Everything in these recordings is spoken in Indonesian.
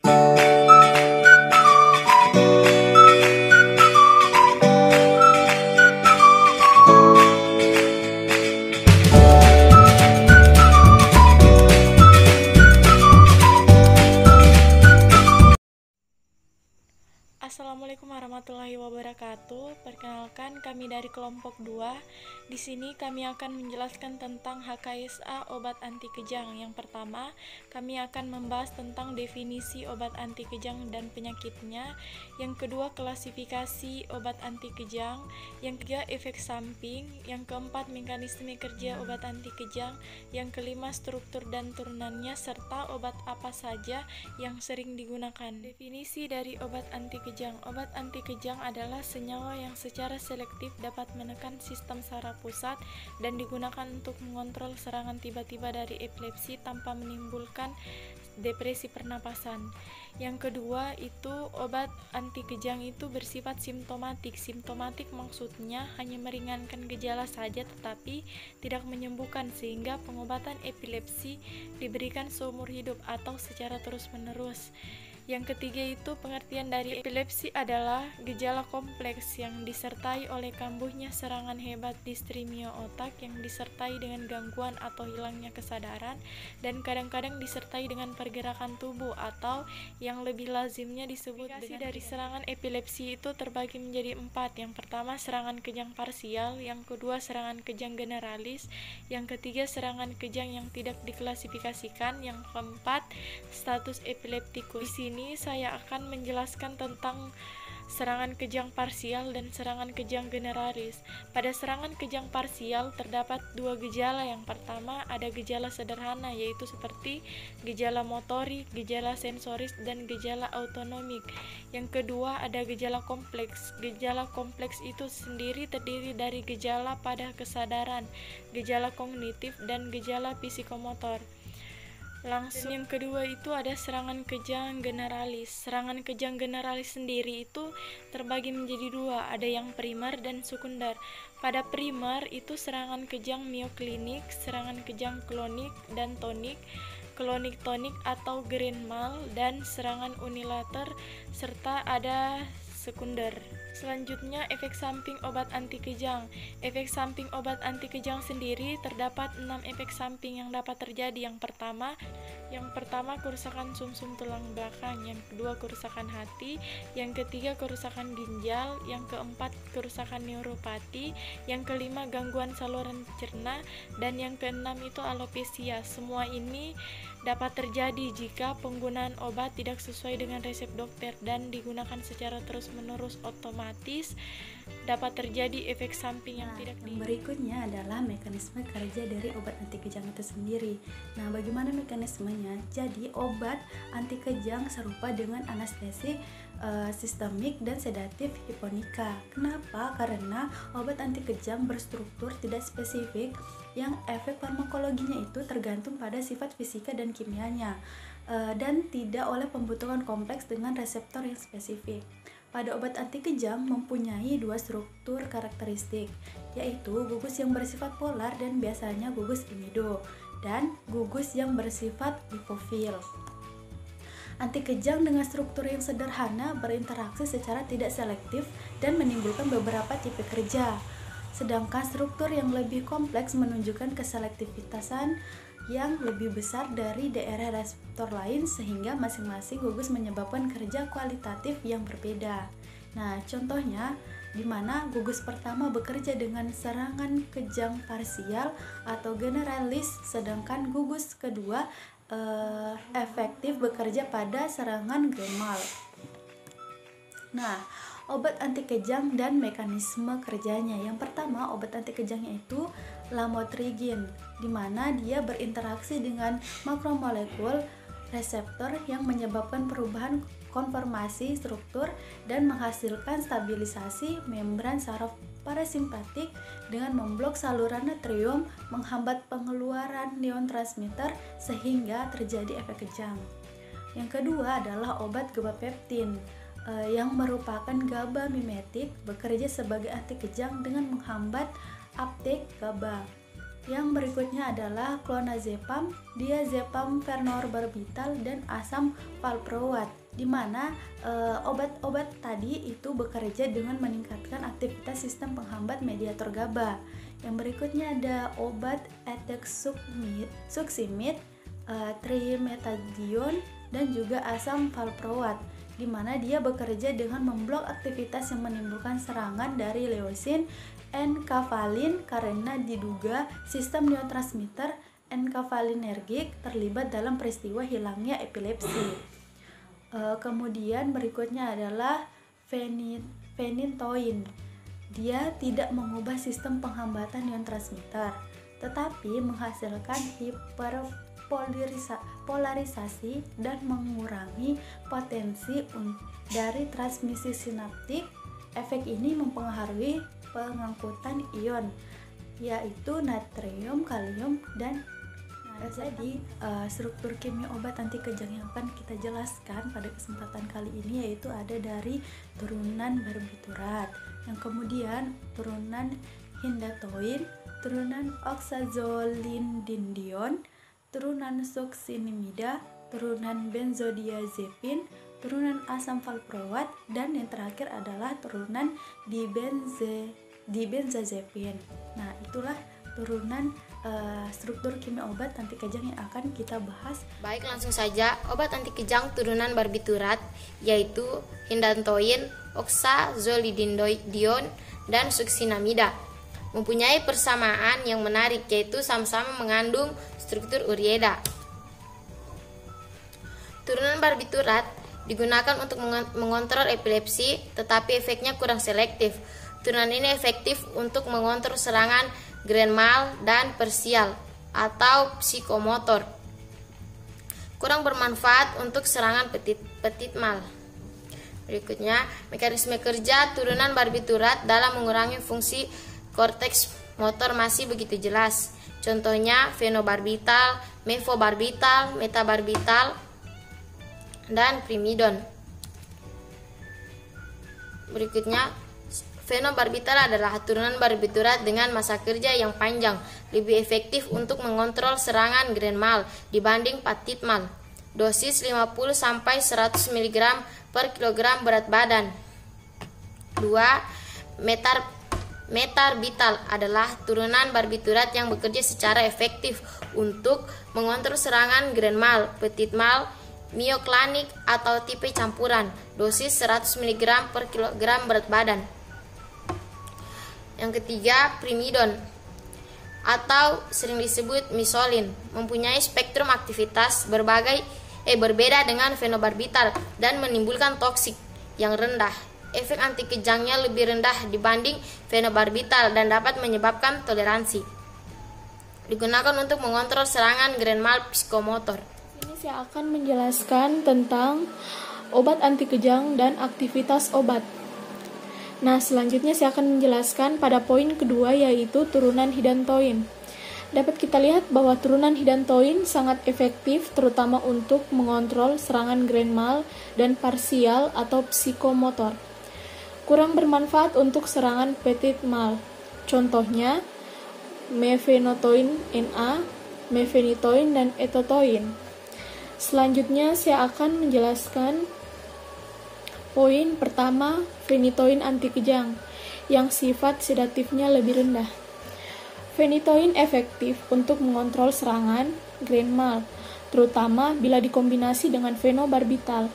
Assalamualaikum warahmatullahi wabarakatuh. Perkenalkan, kami dari kelompok 2. Di sini kami akan menjelaskan tentang HKSA obat anti kejang. Yang pertama, kami akan membahas tentang definisi obat anti kejang dan penyakitnya. Yang kedua, klasifikasi obat anti kejang. Yang ketiga, efek samping. Yang keempat, mekanisme kerja obat anti kejang. Yang kelima, struktur dan turunannya serta obat apa saja yang sering digunakan. Definisi dari obat anti kejang. Obat anti kejang adalah senyawa yang secara selektif dapat menekan sistem saraf pusat dan digunakan untuk mengontrol serangan tiba-tiba dari epilepsi tanpa menimbulkan depresi pernapasan. Yang kedua itu obat anti kejang itu bersifat simptomatik. Simptomatik maksudnya hanya meringankan gejala saja tetapi tidak menyembuhkan, sehingga pengobatan epilepsi diberikan seumur hidup atau secara terus-menerus. Yang ketiga itu pengertian dari epilepsi adalah gejala kompleks yang disertai oleh kambuhnya serangan hebat distremia otak yang disertai dengan gangguan atau hilangnya kesadaran dan kadang-kadang disertai dengan pergerakan tubuh atau yang lebih lazimnya disebut dari serangan epilepsi itu terbagi menjadi 4. Yang pertama serangan kejang parsial, yang kedua serangan kejang generalis, yang ketiga serangan kejang yang tidak diklasifikasikan, yang keempat status epileptikus. Di sini saya akan menjelaskan tentang serangan kejang parsial dan serangan kejang generalis. Pada serangan kejang parsial terdapat 2 gejala. Yang pertama ada gejala sederhana yaitu seperti gejala motorik, gejala sensoris, dan gejala autonomik. Yang kedua ada gejala kompleks. Gejala kompleks itu sendiri terdiri dari gejala pada kesadaran, gejala kognitif, dan gejala psikomotor. Langsung yang kedua itu ada serangan kejang generalis. Serangan kejang generalis sendiri itu terbagi menjadi 2, ada yang primer dan sekunder. Pada primer itu serangan kejang mioklinik, serangan kejang klonik dan tonik, klonik-tonik atau grand mal, dan serangan unilater, serta ada sekunder. Selanjutnya efek samping obat anti kejang. Efek samping obat anti kejang sendiri terdapat 6 efek samping yang dapat terjadi. Yang pertama kerusakan sumsum tulang belakang, yang kedua kerusakan hati, yang ketiga kerusakan ginjal, yang keempat kerusakan neuropati, yang kelima gangguan saluran cerna, dan yang keenam itu alopecia. Semua ini dapat terjadi jika penggunaan obat tidak sesuai dengan resep dokter dan digunakan secara terus-menerus, otomatis dapat terjadi efek samping yang tidak Berikutnya adalah mekanisme kerja dari obat anti kejang itu sendiri. Nah, bagaimana mekanismenya? Jadi, obat anti kejang serupa dengan anestesi sistemik dan sedatif hiponika. Kenapa? Karena obat anti kejang berstruktur tidak spesifik yang efek farmakologinya itu tergantung pada sifat fisika dan kimianya dan tidak oleh pembentukan kompleks dengan reseptor yang spesifik. Pada obat anti kejang mempunyai 2 struktur karakteristik, yaitu gugus yang bersifat polar dan biasanya gugus imido, dan gugus yang bersifat lipofil. Anti kejang dengan struktur yang sederhana berinteraksi secara tidak selektif dan menimbulkan beberapa tipe kerja. Sedangkan struktur yang lebih kompleks menunjukkan keselektivitasan yang lebih besar dari daerah reseptor lain sehingga masing-masing gugus menyebabkan kerja kualitatif yang berbeda. Nah, contohnya di mana gugus pertama bekerja dengan serangan kejang parsial atau generalis, sedangkan gugus kedua efektif bekerja pada serangan grand mal. Nah, obat anti kejang dan mekanisme kerjanya. Yang pertama, obat anti kejangnya itu lamotrigin, di mana dia berinteraksi dengan makromolekul reseptor yang menyebabkan perubahan konformasi struktur dan menghasilkan stabilisasi membran saraf parasimpatik dengan memblok saluran natrium, menghambat pengeluaran neurotransmitter sehingga terjadi efek kejang. Yang kedua adalah obat gabapeptin yang merupakan GABA mimetik, bekerja sebagai anti kejang dengan menghambat uptake GABA. Yang berikutnya adalah clonazepam, diazepam, phenobarbital, dan asam valproat, di mana obat-obat tadi itu bekerja dengan meningkatkan aktivitas sistem penghambat mediator GABA. Yang berikutnya ada obat etexsuximid, trimetadion, dan juga asam valproat, di mana dia bekerja dengan memblok aktivitas yang menimbulkan serangan dari leusin enkefalin karena diduga sistem neurotransmitter enkefalinergik terlibat dalam peristiwa hilangnya epilepsi. Kemudian berikutnya adalah phenytoin. Dia tidak mengubah sistem penghambatan neurotransmitter, tetapi menghasilkan hiperpolarisasi dan mengurangi potensi dari transmisi sinaptik. Efek ini mempengaruhi pengangkutan ion, yaitu natrium, kalium, dan jadi struktur kimia obat anti kejang yang akan kita jelaskan pada kesempatan kali ini yaitu ada dari turunan barbiturat, yang kemudian turunan hindatoin, turunan oxazolindindion, turunan succinimida, turunan benzodiazepin, turunan asam valproat, dan yang terakhir adalah turunan dibenzazepin. Nah, itulah turunan struktur kimia obat anti kejang yang akan kita bahas. Baik, langsung saja. Obat anti kejang turunan barbiturat yaitu hydantoin, oxazolindindion, dan succinimida mempunyai persamaan yang menarik, yaitu sama-sama mengandung struktur urieda. Turunan barbiturat digunakan untuk mengontrol epilepsi, tetapi efeknya kurang selektif. Turunan ini efektif untuk mengontrol serangan grand mal dan parsial atau psikomotor. Kurang bermanfaat untuk serangan petit mal. Berikutnya, mekanisme kerja turunan barbiturat dalam mengurangi fungsi korteks motor masih begitu jelas. Contohnya phenobarbital, mefobarbital, metabarbital, dan primidon. Berikutnya, phenobarbital adalah turunan barbiturat dengan masa kerja yang panjang, lebih efektif untuk mengontrol serangan grand mal dibanding petit mal. Dosis 50-100 mg per kilogram berat badan. 2. Metarbital adalah turunan barbiturat yang bekerja secara efektif untuk mengontrol serangan grand mal, petit mal, mioklanik atau tipe campuran. Dosis 100 mg per kilogram berat badan. Yang ketiga, primidon atau sering disebut misolin, mempunyai spektrum aktivitas berbeda dengan phenobarbital dan menimbulkan toksik yang rendah. Efek anti kejangnya lebih rendah dibanding phenobarbital dan dapat menyebabkan toleransi. Digunakan untuk mengontrol serangan grand mal psikomotor. Ini saya akan menjelaskan tentang obat anti kejang dan aktivitas obat. Nah, selanjutnya saya akan menjelaskan pada poin kedua yaitu turunan hydantoin. Dapat kita lihat bahwa turunan hydantoin sangat efektif terutama untuk mengontrol serangan grand mal dan parsial atau psikomotor. Kurang bermanfaat untuk serangan petit mal. Contohnya mefenotoin NA, mefenitoin, dan etotoin. Selanjutnya saya akan menjelaskan poin pertama, phenytoin anti kejang yang sifat sedatifnya lebih rendah. Phenytoin efektif untuk mengontrol serangan grand mal, terutama bila dikombinasi dengan phenobarbital.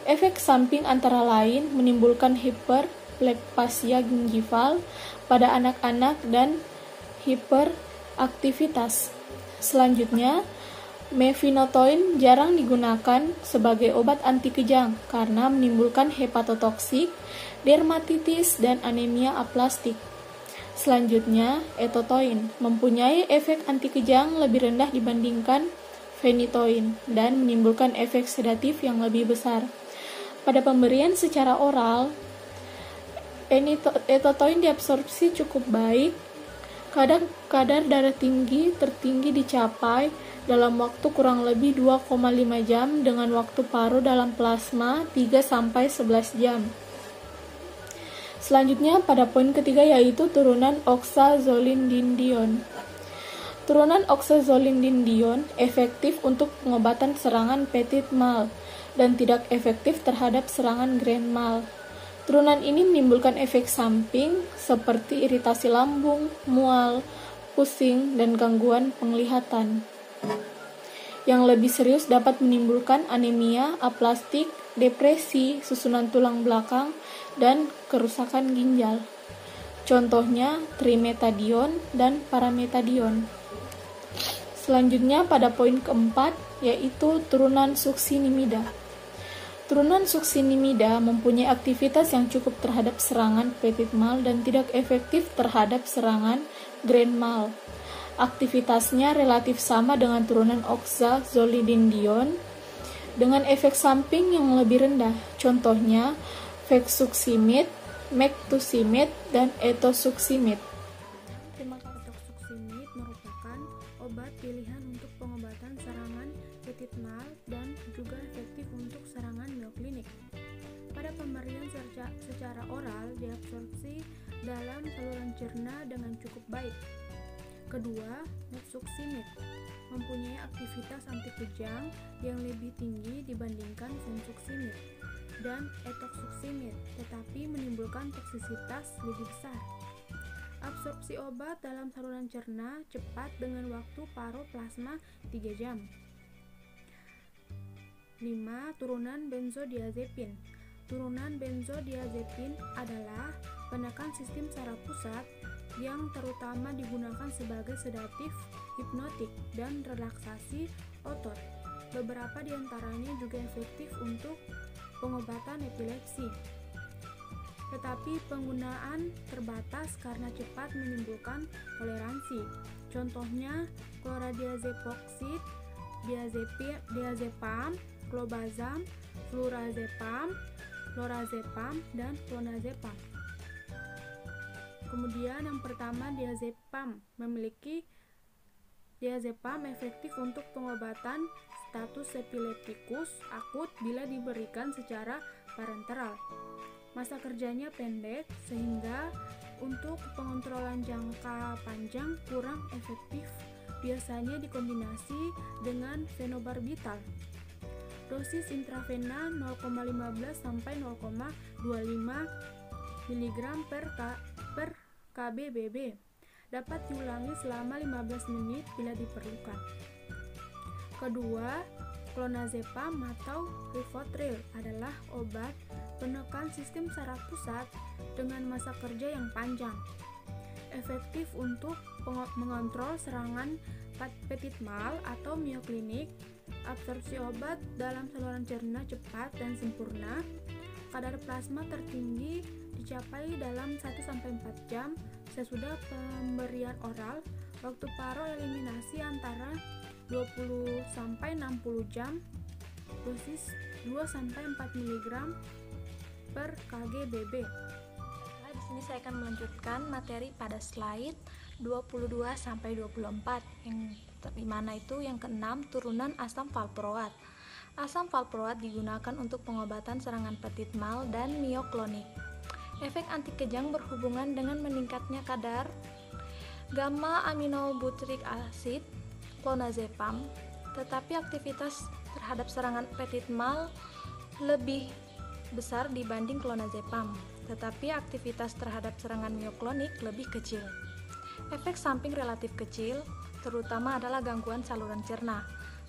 Efek samping antara lain menimbulkan hiperplasia gingival pada anak-anak dan hiperaktivitas. Selanjutnya, mefenotoin jarang digunakan sebagai obat anti kejang karena menimbulkan hepatotoksik, dermatitis, dan anemia aplastik. Selanjutnya, etotoin mempunyai efek anti kejang lebih rendah dibandingkan phenytoin dan menimbulkan efek sedatif yang lebih besar. Pada pemberian secara oral, etotoin diabsorpsi cukup baik. Kadar darah tertinggi dicapai dalam waktu kurang lebih 2,5 jam dengan waktu paruh dalam plasma 3-11 jam. Selanjutnya pada poin ketiga yaitu turunan oxazolindindion. Turunan oxazolindindion efektif untuk pengobatan serangan petit mal dan tidak efektif terhadap serangan grand mal. Turunan ini menimbulkan efek samping seperti iritasi lambung, mual, pusing, dan gangguan penglihatan. Yang lebih serius dapat menimbulkan anemia, aplastik, depresi, susunan tulang belakang, dan kerusakan ginjal. Contohnya trimetadion dan parametadion. Selanjutnya pada poin keempat, yaitu turunan succinimida. Turunan succinimida mempunyai aktivitas yang cukup terhadap serangan petit mal dan tidak efektif terhadap serangan grand mal. Aktivitasnya relatif sama dengan turunan oxazolindindion dengan efek samping yang lebih rendah. Contohnya fexuximide, mectuximide, dan etosuximide. Etosuximide merupakan obat pilihan untuk pengobatan serangan petit mal dan juga efektif untuk serangan mioklinik. Pada pemberian secara oral diabsorpsi dalam saluran cerna dengan cukup baik. Kedua, mectuximide mempunyai aktivitas anti kejang yang lebih tinggi dibandingkan fentuximide dan etosuximide, tetapi menimbulkan toksisitas lebih besar. Absorpsi obat dalam saluran cerna cepat dengan waktu paruh plasma 3 jam. 5. Turunan benzodiazepin. Turunan benzodiazepin adalah penekan sistem saraf pusat yang terutama digunakan sebagai sedatif, hipnotik, dan relaksasi otot. Beberapa di antaranya juga efektif untuk pengobatan epilepsi. Tetapi penggunaan terbatas karena cepat menimbulkan toleransi. Contohnya chlordiazepoksid, diazepam, clobazam, flurazepam, lorazepam, dan clonazepam. Kemudian yang pertama, diazepam. Diazepam efektif untuk pengobatan status epileptikus akut bila diberikan secara parenteral. Masa kerjanya pendek sehingga untuk pengontrolan jangka panjang kurang efektif, biasanya dikombinasi dengan fenobarbital. Dosis intravena 0,15 sampai 0,25 mg per kbbb. Dapat diulangi selama 15 menit bila diperlukan. Kedua, clonazepam atau rivotril adalah obat penekan sistem saraf pusat dengan masa kerja yang panjang. Efektif untuk mengontrol serangan petit mal atau mioklinik. Absorpsi obat dalam saluran cerna cepat dan sempurna. Kadar plasma tertinggi dicapai dalam 1-4 jam sesudah pemberian oral. Waktu paruh eliminasi antara 20-60 jam. Dosis 2-4 mg per kgbb. Nah, di sini saya akan melanjutkan materi pada slide 22-24 yang dimana itu yang keenam, turunan asam valproat. Asam valproat digunakan untuk pengobatan serangan petit mal dan mioklonik. Efek anti kejang berhubungan dengan meningkatnya kadar gamma aminobutyric acid clonazepam, tetapi aktivitas terhadap serangan petit mal lebih besar dibanding clonazepam, tetapi aktivitas terhadap serangan mioklonik lebih kecil. Efek samping relatif kecil, terutama adalah gangguan saluran cerna.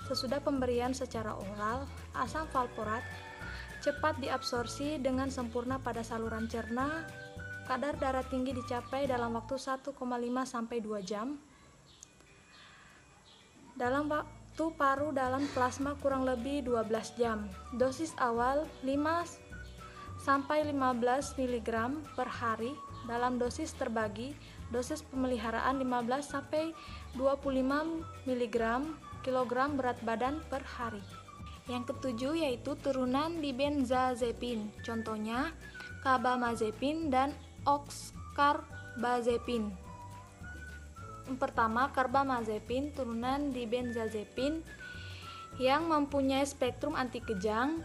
Sesudah pemberian secara oral, asam valproat cepat diabsorpsi dengan sempurna pada saluran cerna. Kadar darah tinggi dicapai dalam waktu 1,5 sampai 2 jam. Dalam waktu paruh dalam plasma kurang lebih 12 jam. Dosis awal 5 sampai 15 mg per hari. Dalam dosis terbagi, dosis pemeliharaan 15 sampai 25 mg kilogram berat badan per hari. Yang ketujuh yaitu turunan dibenzazepin, contohnya carbamazepin dan oxcarbazepin. Yang pertama, carbamazepin, turunan dibenzazepin yang mempunyai spektrum anti kejang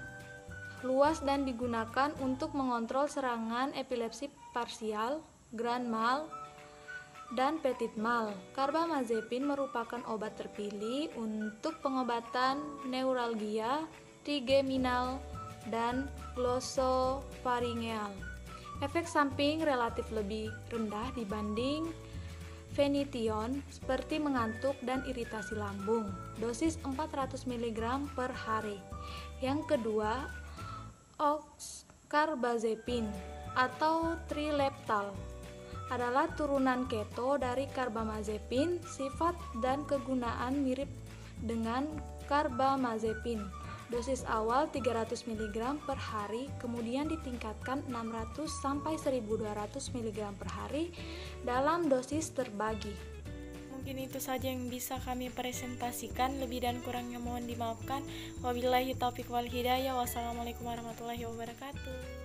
luas dan digunakan untuk mengontrol serangan epilepsi parsial, grand mal, dan petit mal. Karbamazepin merupakan obat terpilih untuk pengobatan neuralgia, trigeminal, dan glossopharyngeal. Efek samping relatif lebih rendah dibanding Phenytoin seperti mengantuk dan iritasi lambung. Dosis 400 mg per hari. Yang kedua, oxcarbazepine atau trileptal adalah turunan keto dari karbamazepin. Sifat dan kegunaan mirip dengan karbamazepin. Dosis awal 300 mg per hari, kemudian ditingkatkan 600 sampai 1200 mg per hari dalam dosis terbagi. Mungkin itu saja yang bisa kami presentasikan, lebih dan kurangnya mohon dimaafkan. Wabillahi taufiq wal hidayah. Wassalamualaikum warahmatullahi wabarakatuh.